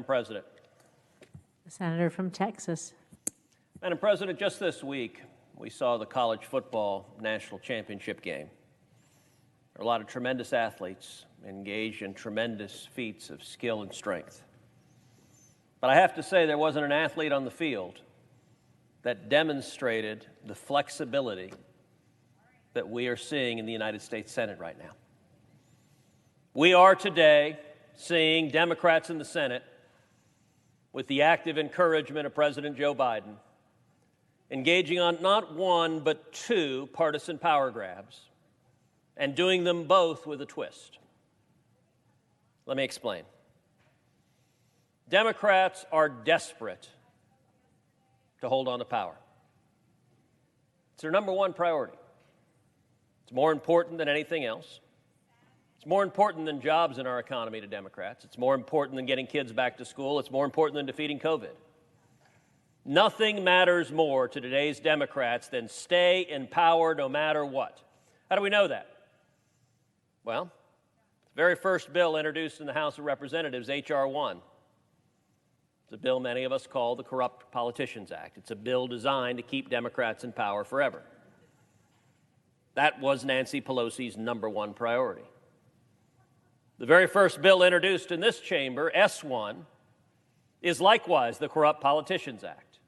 President. The senator from Texas. Madam President, just this week, we saw the college football national championship game. There are a lot of tremendous athletes engaged in tremendous feats of skill and strength. But I have to say, there wasn't an athlete on the field that demonstrated the flexibility that we are seeing in the United States Senate right now. We are today seeing Democrats in the Senate, with the active encouragement of President Joe Biden, engaging on not one but two partisan power grabs, and doing them both with a twist. Let me explain. Democrats are desperate to hold on to power. It's their number one priority. It's more important than anything else. It's more important than jobs in our economy to Democrats. It's more important than getting kids back to school. It's more important than defeating COVID. Nothing matters more to today's Democrats than stay in power no matter what. How do we know that? Well, the very first bill introduced in the House of Representatives, H.R. 1. It's a bill many of us call the Corrupt Politicians Act. It's a bill designed to keep Democrats in power forever. That was Nancy Pelosi's number one priority. The very first bill introduced in this chamber, S1, is likewise the Corrupt Politicians Act,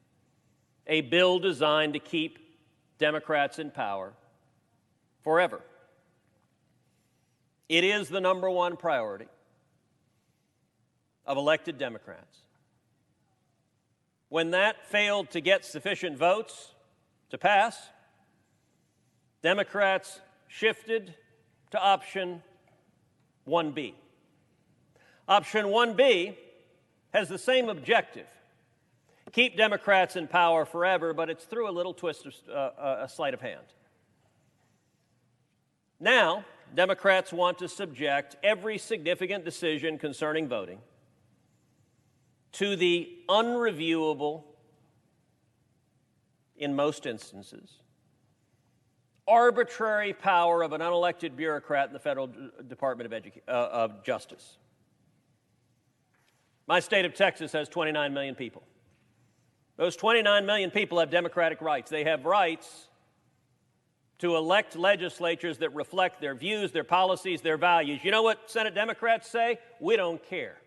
a bill designed to keep Democrats in power forever. It is the number one priority of elected Democrats. When that failed to get sufficient votes to pass, Democrats shifted to option 1B. Option 1B has the same objective: keep Democrats in power forever, but it's through a little twist of a sleight of hand. Now, Democrats want to subject every significant decision concerning voting to the unreviewable, in most instances, arbitrary power of an unelected bureaucrat in the Federal Department of Justice. My state of Texas has 29 million people. Those 29 million people have democratic rights. They have rights to elect legislatures that reflect their views, their policies, their values. You know what Senate Democrats say? We don't care.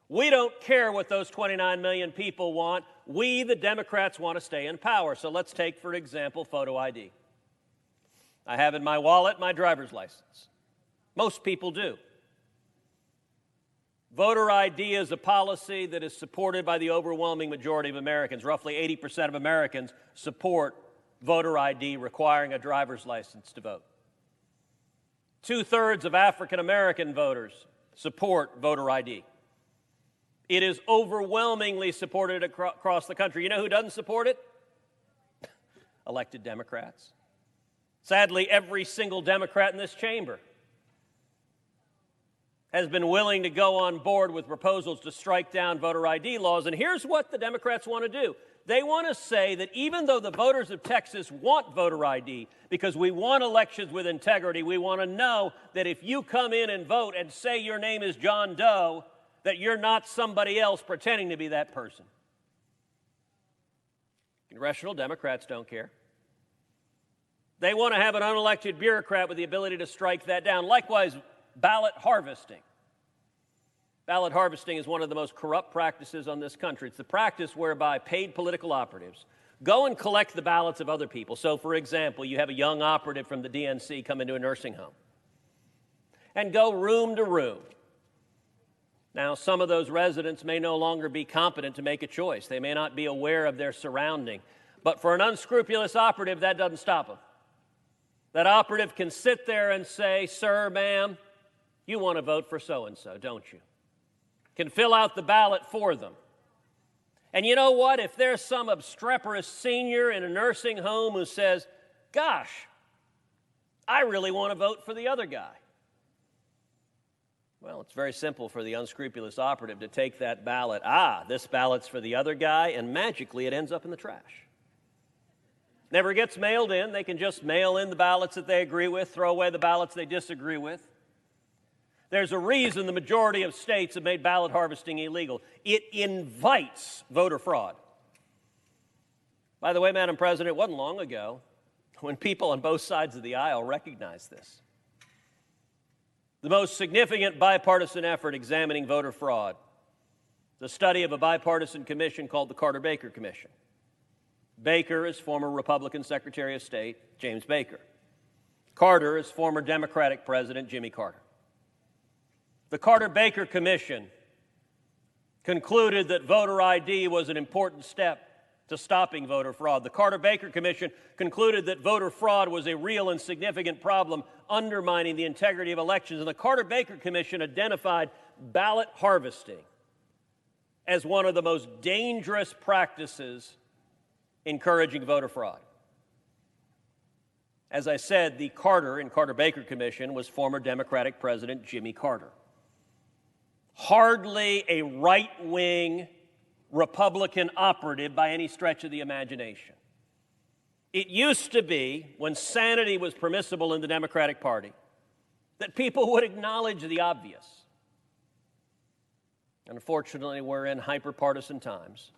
We don't care what those 29 million people want. We, the Democrats, want to stay in power. So let's take, for example, photo ID. I have in my wallet my driver's license. Most people do. Voter ID is a policy that is supported by the overwhelming majority of Americans. Roughly 80% of Americans support voter ID requiring a driver's license to vote. 2/3 of African American voters support voter ID. It is overwhelmingly supported across the country. You know who doesn't support it? Elected Democrats. Sadly, every single Democrat in this chamber has been willing to go on board with proposals to strike down voter ID laws. And here's what the Democrats want to do. They want to say that even though the voters of Texas want voter ID, because we want elections with integrity, we want to know that if you come in and vote and say your name is John Doe, that you're not somebody else pretending to be that person. Congressional Democrats don't care. They want to have an unelected bureaucrat with the ability to strike that down. Likewise, ballot harvesting. Ballot harvesting is one of the most corrupt practices on this country. It's the practice whereby paid political operatives go and collect the ballots of other people. So, for example, you have a young operative from the DNC come into a nursing home and go room to room. Now, some of those residents may no longer be competent to make a choice. They may not be aware of their surrounding. But for an unscrupulous operative, that doesn't stop them. That operative can sit there and say, "Sir, ma'am, you want to vote for so-and-so, don't you?" Can fill out the ballot for them. And you know what? If there's some obstreperous senior in a nursing home who says, "Gosh, I really want to vote for the other guy," well, it's very simple for the unscrupulous operative to take that ballot. This ballot's for the other guy, and magically it ends up in the trash. Never gets mailed in. They can just mail in the ballots that they agree with, throw away the ballots they disagree with. There's a reason the majority of states have made ballot harvesting illegal. It invites voter fraud. By the way, Madam President, it wasn't long ago when people on both sides of the aisle recognized this. The most significant bipartisan effort examining voter fraud, the study of a bipartisan commission called the Carter-Baker Commission. Baker is former Republican Secretary of State James Baker. Carter is former Democratic President Jimmy Carter. The Carter-Baker Commission concluded that voter ID was an important step to stopping voter fraud. The Carter-Baker Commission concluded that voter fraud was a real and significant problem undermining the integrity of elections. And the Carter-Baker Commission identified ballot harvesting as one of the most dangerous practices encouraging voter fraud. As I said, the Carter-Baker Commission was former Democratic President Jimmy Carter. Hardly a right-wing Republican operative by any stretch of the imagination. It used to be, when sanity was permissible in the Democratic Party, that people would acknowledge the obvious. Unfortunately, we're in hyper-partisan times.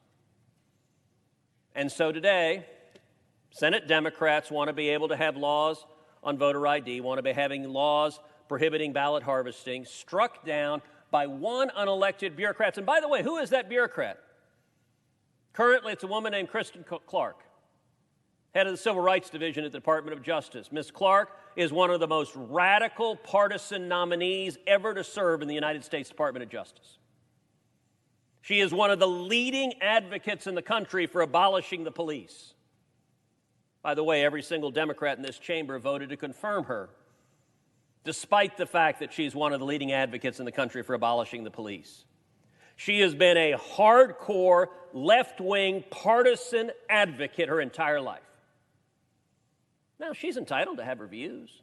And so today, Senate Democrats want to be able to have laws on voter ID, want to be having laws prohibiting ballot harvesting, struck down by one unelected bureaucrat. And by the way, who is that bureaucrat? Currently, it's a woman named Kristen Clark, head of the Civil Rights Division at the Department of Justice. Ms. Clark is one of the most radical partisan nominees ever to serve in the United States Department of Justice. She is one of the leading advocates in the country for abolishing the police. By the way, every single Democrat in this chamber voted to confirm her, despite the fact that she's one of the leading advocates in the country for abolishing the police. She has been a hardcore, left-wing, partisan advocate her entire life. Now, she's entitled to have her views.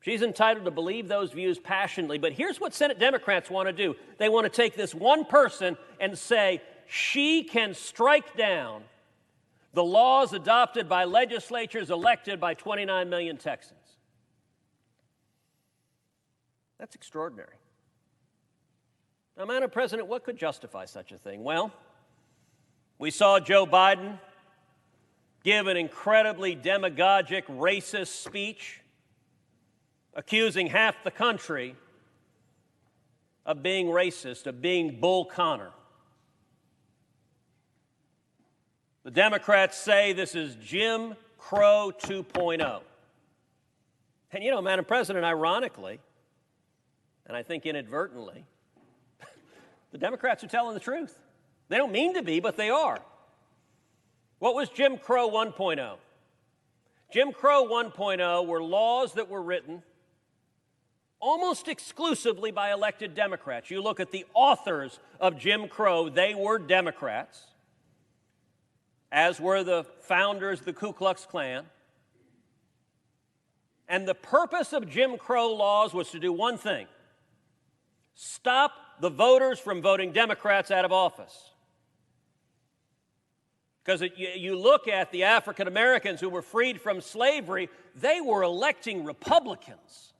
She's entitled to believe those views passionately, but here's what Senate Democrats want to do. They want to take this one person and say, she can strike down the laws adopted by legislatures elected by 29 million Texans. That's extraordinary. Now, Madam President, what could justify such a thing? Well, we saw Joe Biden give an incredibly demagogic, racist speech accusing half the country of being racist, of being Bull Connor. The Democrats say this is Jim Crow 2.0. And you know, Madam President, ironically, and I think inadvertently, the Democrats are telling the truth. They don't mean to be, but they are. What was Jim Crow 1.0? Jim Crow 1.0 were laws that were written almost exclusively by elected Democrats. You look at the authors of Jim Crow, they were Democrats, as were the founders of the Ku Klux Klan. And the purpose of Jim Crow laws was to do one thing: stop the voters from voting Democrats out of office. Because you look at the African Americans who were freed from slavery, they were electing Republicans.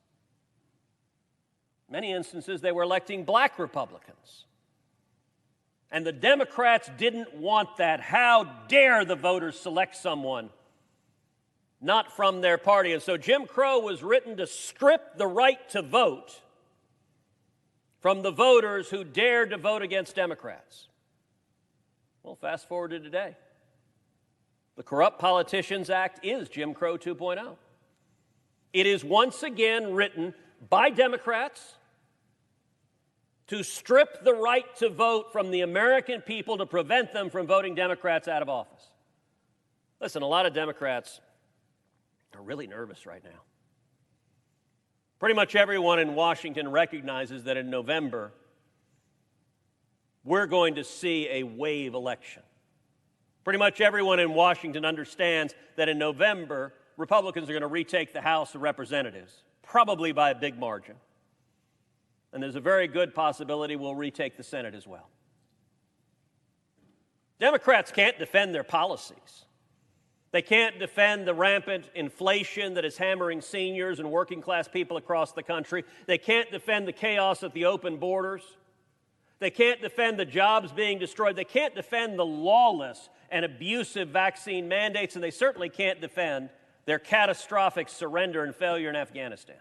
In many instances, they were electing black Republicans. And the Democrats didn't want that. How dare the voters select someone not from their party? And so Jim Crow was written to strip the right to vote from the voters who dared to vote against Democrats. Well, fast forward to today. The Corrupt Politicians Act is Jim Crow 2.0. It is once again written by Democrats to strip the right to vote from the American people to prevent them from voting Democrats out of office. Listen, a lot of Democrats are really nervous right now. Pretty much everyone in Washington recognizes that in November, we're going to see a wave election. Pretty much everyone in Washington understands that in November, Republicans are going to retake the House of Representatives, probably by a big margin. And there's a very good possibility we'll retake the Senate as well. Democrats can't defend their policies. They can't defend the rampant inflation that is hammering seniors and working class people across the country. They can't defend the chaos at the open borders. They can't defend the jobs being destroyed. They can't defend the lawless and abusive vaccine mandates, and they certainly can't defend their catastrophic surrender and failure in Afghanistan.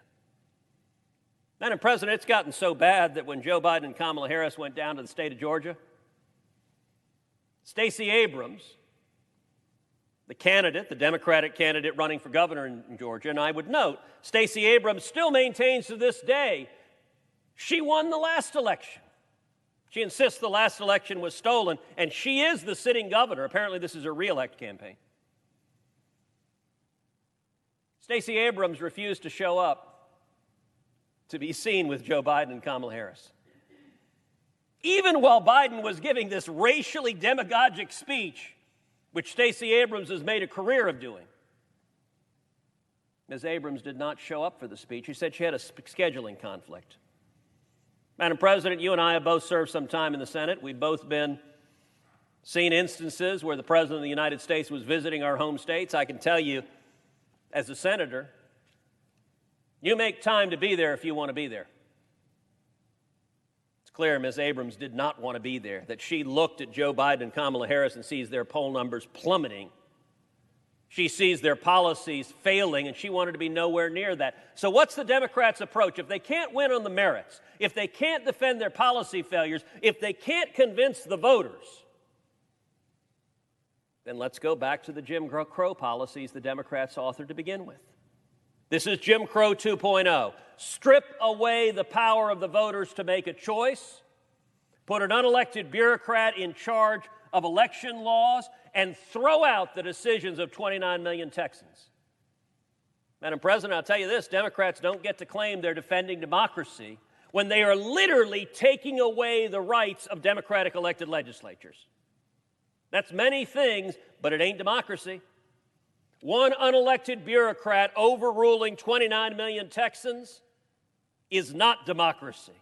Madam President, it's gotten so bad that when Joe Biden and Kamala Harris went down to the state of Georgia, Stacey Abrams, the candidate, the Democratic candidate running for governor in Georgia, and I would note, Stacey Abrams still maintains to this day she won the last election. She insists the last election was stolen, and she is the sitting governor. Apparently, this is her re-elect campaign. Stacey Abrams refused to show up to be seen with Joe Biden and Kamala Harris. Even while Biden was giving this racially demagogic speech, which Stacey Abrams has made a career of doing, Ms. Abrams did not show up for the speech. She said she had a scheduling conflict. Madam President, you and I have both served some time in the Senate. We've both seen instances where the President of the United States was visiting our home states. I can tell you, as a senator, you make time to be there if you want to be there. It's clear Ms. Abrams did not want to be there, that she looked at Joe Biden and Kamala Harris and sees their poll numbers plummeting. She sees their policies failing, and she wanted to be nowhere near that. So what's the Democrats' approach? If they can't win on the merits, if they can't defend their policy failures, if they can't convince the voters, then let's go back to the Jim Crow policies the Democrats authored to begin with. This is Jim Crow 2.0. Strip away the power of the voters to make a choice, put an unelected bureaucrat in charge of election laws, and throw out the decisions of 29 million Texans. Madam President, I'll tell you this, Democrats don't get to claim they're defending democracy when they are literally taking away the rights of Democratic elected legislatures. That's many things, but it ain't democracy. One unelected bureaucrat overruling 29 million Texans is not democracy.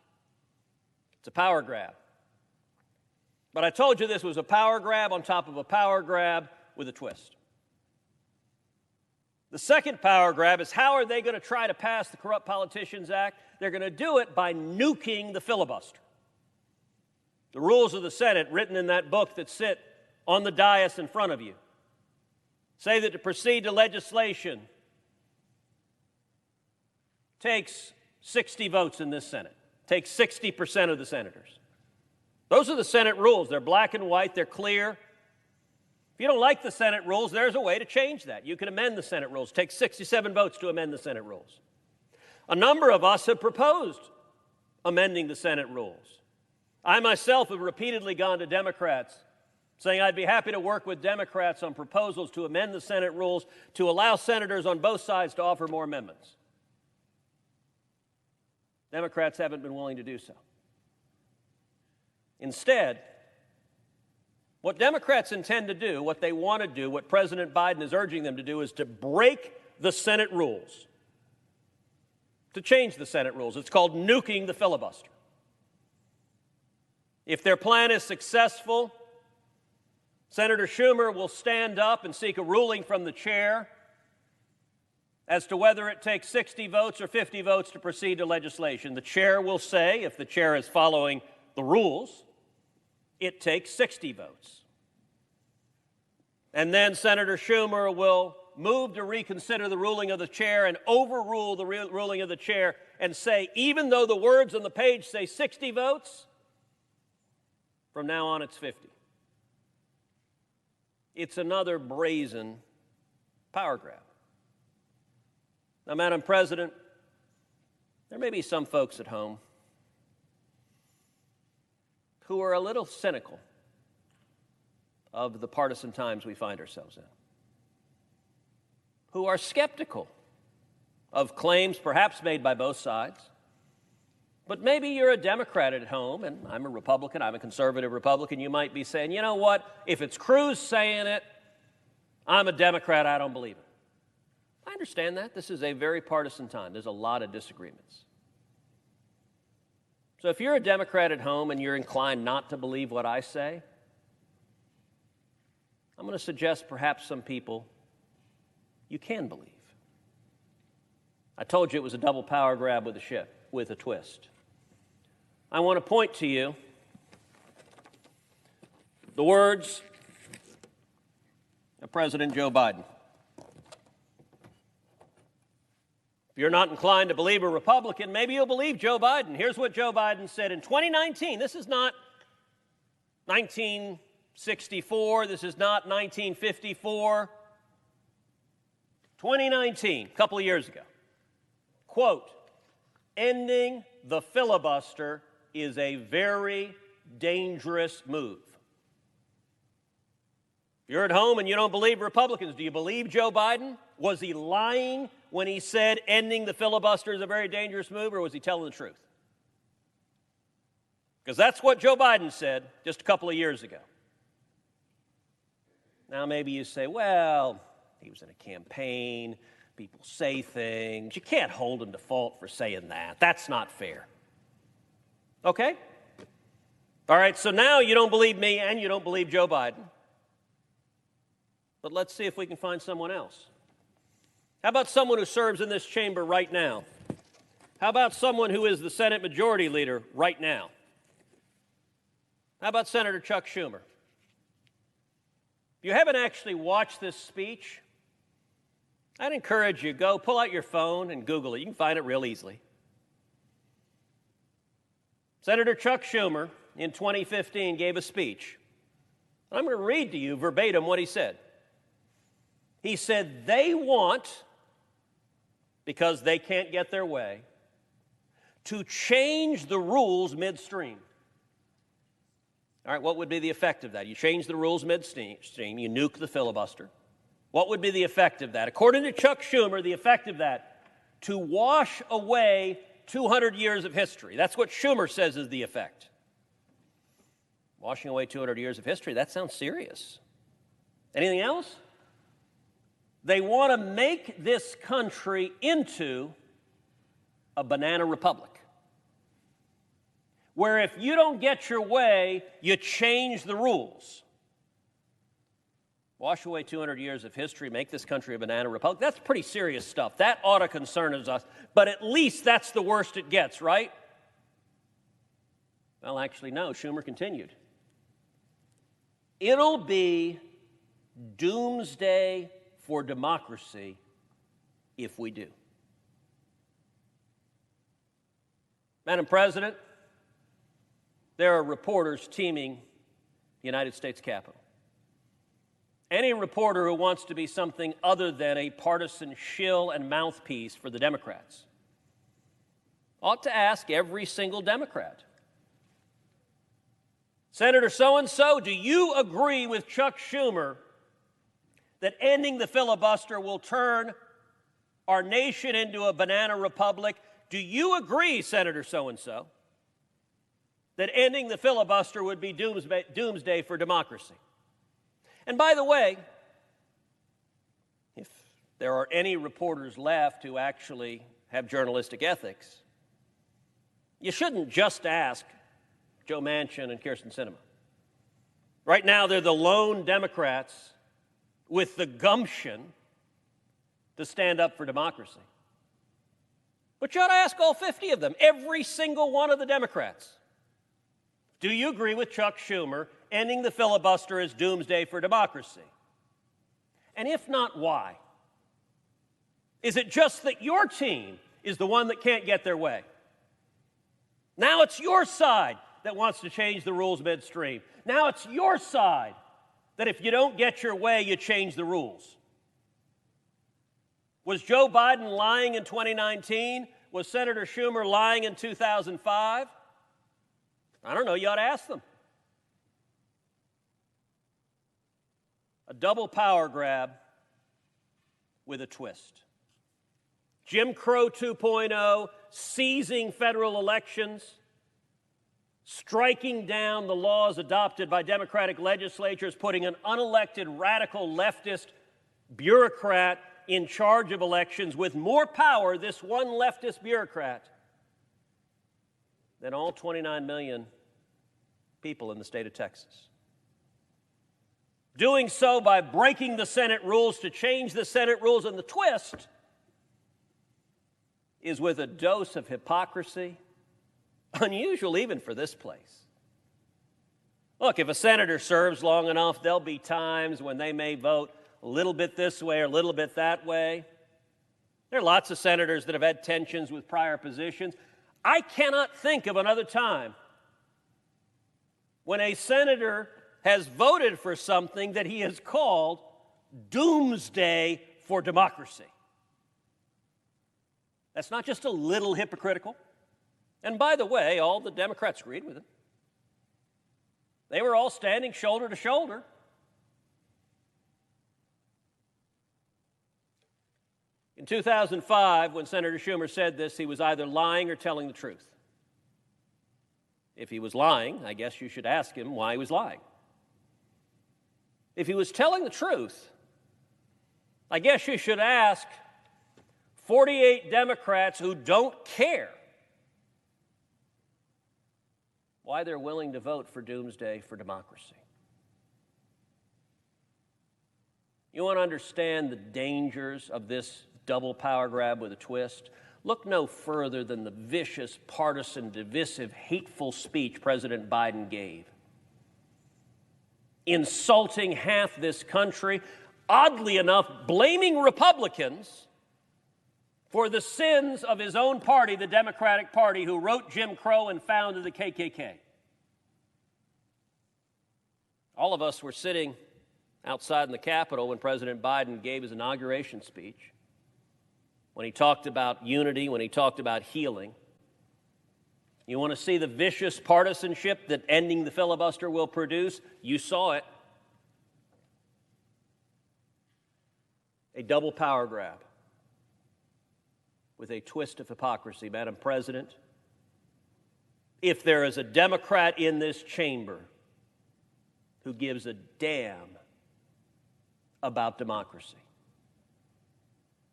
It's a power grab. But I told you this was a power grab on top of a power grab with a twist. The second power grab is, how are they going to try to pass the Corrupt Politicians Act? They're going to do it by nuking the filibuster. The rules of the Senate, written in that book that sit on the dais in front of you, say that to proceed to legislation takes 60 votes in this Senate, takes 60% of the senators. Those are the Senate rules. They're black and white. They're clear. If you don't like the Senate rules, there's a way to change that. You can amend the Senate rules. It takes 67 votes to amend the Senate rules. A number of us have proposed amending the Senate rules. I myself have repeatedly gone to Democrats saying I'd be happy to work with Democrats on proposals to amend the Senate rules to allow senators on both sides to offer more amendments. Democrats haven't been willing to do so. Instead, what Democrats intend to do, what they want to do, what President Biden is urging them to do, is to break the Senate rules, to change the Senate rules. It's called nuking the filibuster. If their plan is successful, Senator Schumer will stand up and seek a ruling from the chair as to whether it takes 60 votes or 50 votes to proceed to legislation. The chair will say, if the chair is following the rules, it takes 60 votes. And then Senator Schumer will move to reconsider the ruling of the chair and overrule the ruling of the chair and say, even though the words on the page say 60 votes, from now on it's 50. It's another brazen power grab. Now, Madam President, there may be some folks at home who are a little cynical of the partisan times we find ourselves in, who are skeptical of claims perhaps made by both sides. But maybe you're a Democrat at home, and I'm a Republican, I'm a conservative Republican. You might be saying, you know what, if it's Cruz saying it, I'm a Democrat, I don't believe it. I understand that. This is a very partisan time. There's a lot of disagreements. So if you're a Democrat at home and you're inclined not to believe what I say, I'm going to suggest perhaps some people you can believe. I told you it was a double power grab with a twist. I want to point to you the words of President Joe Biden. If you're not inclined to believe a Republican, maybe you'll believe Joe Biden. Here's what Joe Biden said in 2019. This is not 1964. This is not 1954. 2019, a couple of years ago. Quote, ending the filibuster is a very dangerous move. If you're at home and you don't believe Republicans, do you believe Joe Biden? Was he lying when he said ending the filibuster is a very dangerous move, or was he telling the truth? Because that's what Joe Biden said just a couple of years ago. Now maybe you say, well, he was in a campaign, people say things. You can't hold him to fault for saying that. That's not fair. Okay? All right, so now you don't believe me and you don't believe Joe Biden. But let's see if we can find someone else. How about someone who serves in this chamber right now? How about someone who is the Senate Majority Leader right now? How about Senator Chuck Schumer? If you haven't actually watched this speech, I'd encourage you, go pull out your phone and Google it. You can find it real easily. Senator Chuck Schumer in 2015 gave a speech. I'm going to read to you verbatim what he said. He said, they want, because they can't get their way, to change the rules midstream. All right, what would be the effect of that? You change the rules midstream, you nuke the filibuster. What would be the effect of that? According to Chuck Schumer, the effect of that, to wash away 200 years of history. That's what Schumer says is the effect. Washing away 200 years of history, that sounds serious. Anything else? They want to make this country into a banana republic, where if you don't get your way, you change the rules. Wash away 200 years of history, make this country a banana republic. That's pretty serious stuff. That ought to concern us, but at least that's the worst it gets, right? Well, actually, no. Schumer continued. It'll be doomsday for democracy if we do. Madam President, there are reporters teeming the United States Capitol. Any reporter who wants to be something other than a partisan shill and mouthpiece for the Democrats ought to ask every single Democrat, Senator so-and-so, do you agree with Chuck Schumer that ending the filibuster will turn our nation into a banana republic? Do you agree, Senator so-and-so, that ending the filibuster would be doomsday for democracy? And by the way, if there are any reporters left who actually have journalistic ethics, you shouldn't just ask Joe Manchin and Kyrsten Sinema. Right now, they're the lone Democrats with the gumption to stand up for democracy. But you ought to ask all 50 of them, every single one of the Democrats. Do you agree with Chuck Schumer ending the filibuster is doomsday for democracy? And if not, why? Is it just that your team is the one that can't get their way? Now it's your side that wants to change the rules midstream. Now it's your side that if you don't get your way, you change the rules. Was Joe Biden lying in 2019? Was Senator Schumer lying in 2005? I don't know, you ought to ask them. A double power grab with a twist. Jim Crow 2.0, seizing federal elections, striking down the laws adopted by Democratic legislatures, putting an unelected radical leftist bureaucrat in charge of elections with more power, this one leftist bureaucrat, than all 29 million people in the state of Texas. doing so by breaking the Senate rules to change the Senate rules, and the twist is with a dose of hypocrisy, unusual even for this place. Look, if a senator serves long enough, there'll be times when they may vote a little bit this way or a little bit that way. There are lots of senators that have had tensions with prior positions. I cannot think of another time when a senator has voted for something that he has called doomsday for democracy. That's not just a little hypocritical. And by the way, all the Democrats agreed with him. They were all standing shoulder to shoulder. In 2005, when Senator Schumer said this, he was either lying or telling the truth. If he was lying, I guess you should ask him why he was lying. If he was telling the truth, I guess you should ask 48 Democrats who don't care why they're willing to vote for doomsday for democracy. You want to understand the dangers of this double power grab with a twist? Look no further than the vicious, partisan, divisive, hateful speech President Biden gave, insulting half this country, oddly enough, blaming Republicans for the sins of his own party, the Democratic Party, who wrote Jim Crow and founded the KKK. All of us were sitting outside in the Capitol when President Biden gave his inauguration speech, when he talked about unity, when he talked about healing. You want to see the vicious partisanship that ending the filibuster will produce? You saw it. A double power grab with a twist of hypocrisy. Madam President, if there is a Democrat in this chamber who gives a damn about democracy,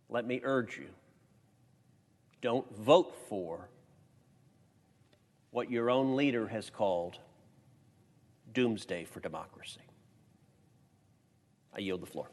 let me urge you, don't vote for what your own leader has called doomsday for democracy. I yield the floor.